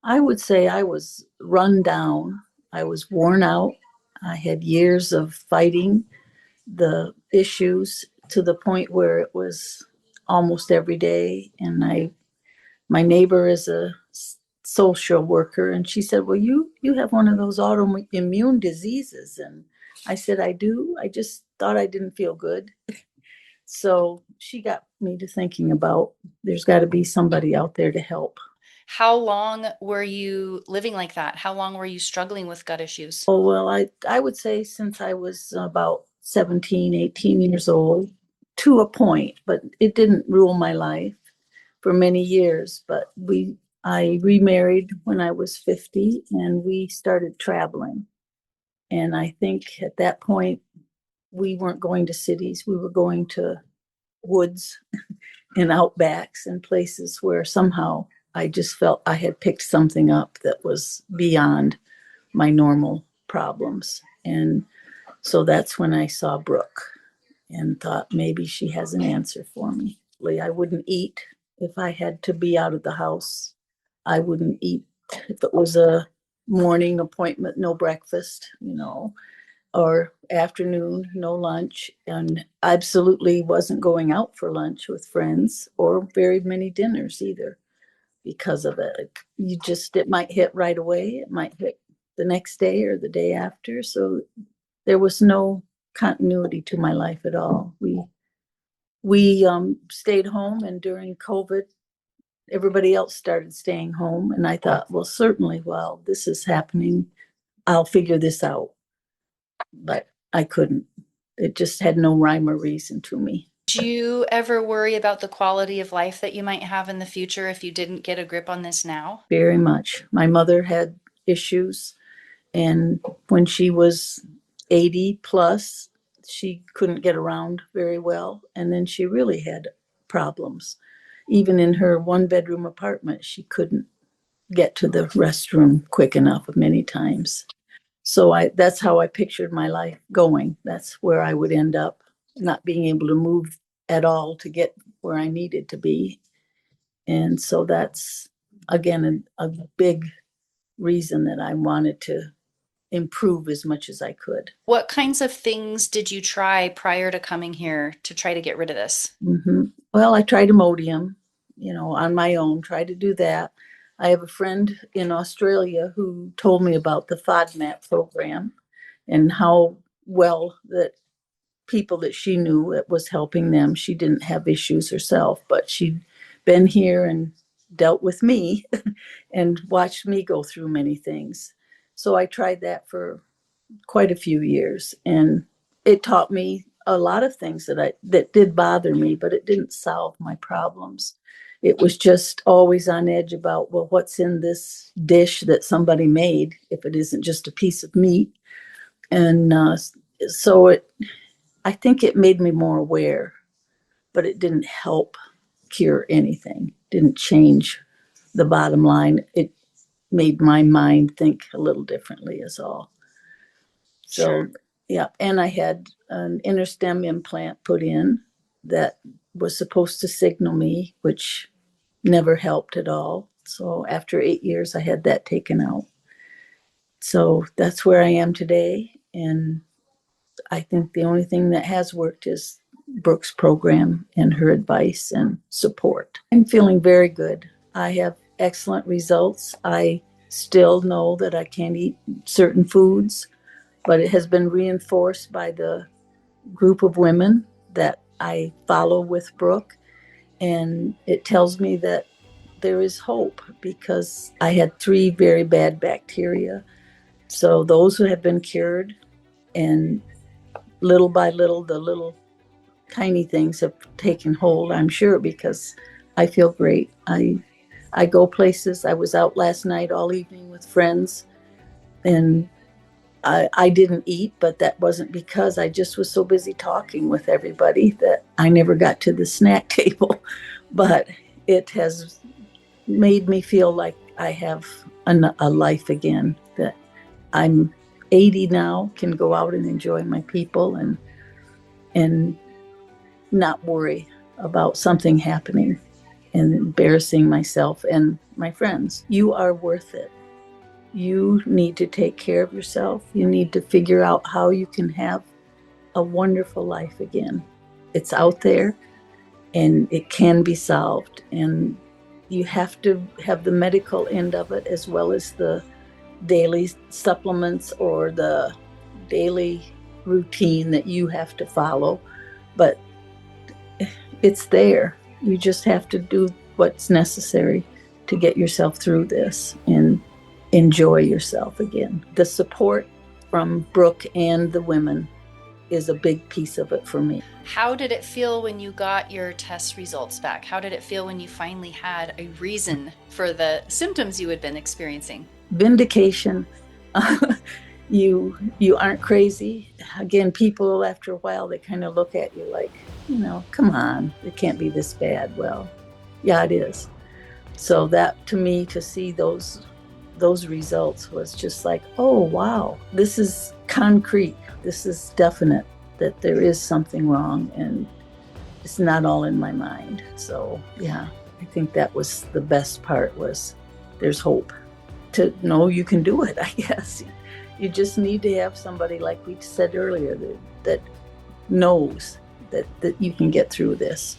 I would say I was run down. I was worn out. I had years of fighting the issues to the point where it was almost every day. And my neighbor is a social worker, and she said, "Well, you have one of those autoimmune diseases." And I said, "I do. I just thought I didn't feel good." So she got me to thinking about there's got to be somebody out there to help. How long were you living like that? How long were you struggling with gut issues? Oh, well, I would say since I was about 17, 18 years old to a point, but it didn't rule my life for many years. But I remarried when I was 50 and we started traveling. And I think at that point, we weren't going to cities, we were going to woods and outbacks and places where somehow I just felt I had picked something up that was beyond my normal problems. And so that's when I saw Brooke and thought maybe she has an answer for me. I wouldn't eat if I had to be out of the house. I wouldn't eat if it was a morning appointment, no breakfast, or afternoon, no lunch. And absolutely wasn't going out for lunch with friends or very many dinners either because of it. It might hit right away. It might hit the next day or the day after. So there was no continuity to my life at all. We stayed home, and during COVID, everybody else started staying home. And I thought, well, certainly, while this is happening, I'll figure this out. But I couldn't. It just had no rhyme or reason to me. Do you ever worry about the quality of life that you might have in the future if you didn't get a grip on this now? Very much. My mother had issues, and when she was 80 plus, she couldn't get around very well. And then she really had problems. Even in her one bedroom apartment, she couldn't get to the restroom quick enough many times. So that's how I pictured my life going. That's where I would end up, not being able to move at all to get where I needed to be. And so that's, again, a big reason that I wanted to improve as much as I could. What kinds of things did you try prior to coming here to try to get rid of this? Well, I tried Imodium, on my own, tried to do that. I have a friend in Australia who told me about the FODMAP program and how well that people that she knew, it was helping them. She didn't have issues herself, but she'd been here and dealt with me and watched me go through many things. So I tried that for quite a few years, and it taught me a lot of things that did bother me, but it didn't solve my problems. It was just always on edge about, well, what's in this dish that somebody made if it isn't just a piece of meat. And so I think it made me more aware, but it didn't help cure anything, didn't change the bottom line. It made my mind think a little differently, is all. So, sure. Yeah. And I had an interstem implant put in that was supposed to signal me, which never helped at all. So after 8 years, I had that taken out. So that's where I am today. And I think the only thing that has worked is Brooke's program and her advice and support. I'm feeling very good. I have excellent results. I still know that I can't eat certain foods, but it has been reinforced by the group of women that I follow with Brooke. And it tells me that there is hope because I had 3 very bad bacteria. So those who have been cured, and little by little, the little tiny things have taken hold, I'm sure, because I feel great. I go places. I was out last night all evening with friends, and I didn't eat, but that wasn't because I just was so busy talking with everybody that I never got to the snack table. But it has made me feel like I have a life again, that I'm 80 now, can go out and enjoy my people and not worry about something happening. and embarrassing myself and my friends. You are worth it. You need to take care of yourself. You need to figure out how you can have a wonderful life again. It's out there and it can be solved. And you have to have the medical end of it as well as the daily supplements or the daily routine that you have to follow. But it's there. You just have to do what's necessary to get yourself through this and enjoy yourself again. The support from Brooke and the women is a big piece of it for me. How did it feel when you got your test results back? How did it feel when you finally had a reason for the symptoms you had been experiencing? Vindication. You aren't crazy. Again, people after a while, they kind of look at you like, come on, it can't be this bad. Well, yeah, it is. So that, to me, to see those results was just like, oh, wow, this is concrete. This is definite that there is something wrong and it's not all in my mind. So yeah, I think that was the best part, was there's hope to know you can do it, I guess. You just need to have somebody, like we said earlier, that knows that you can get through this.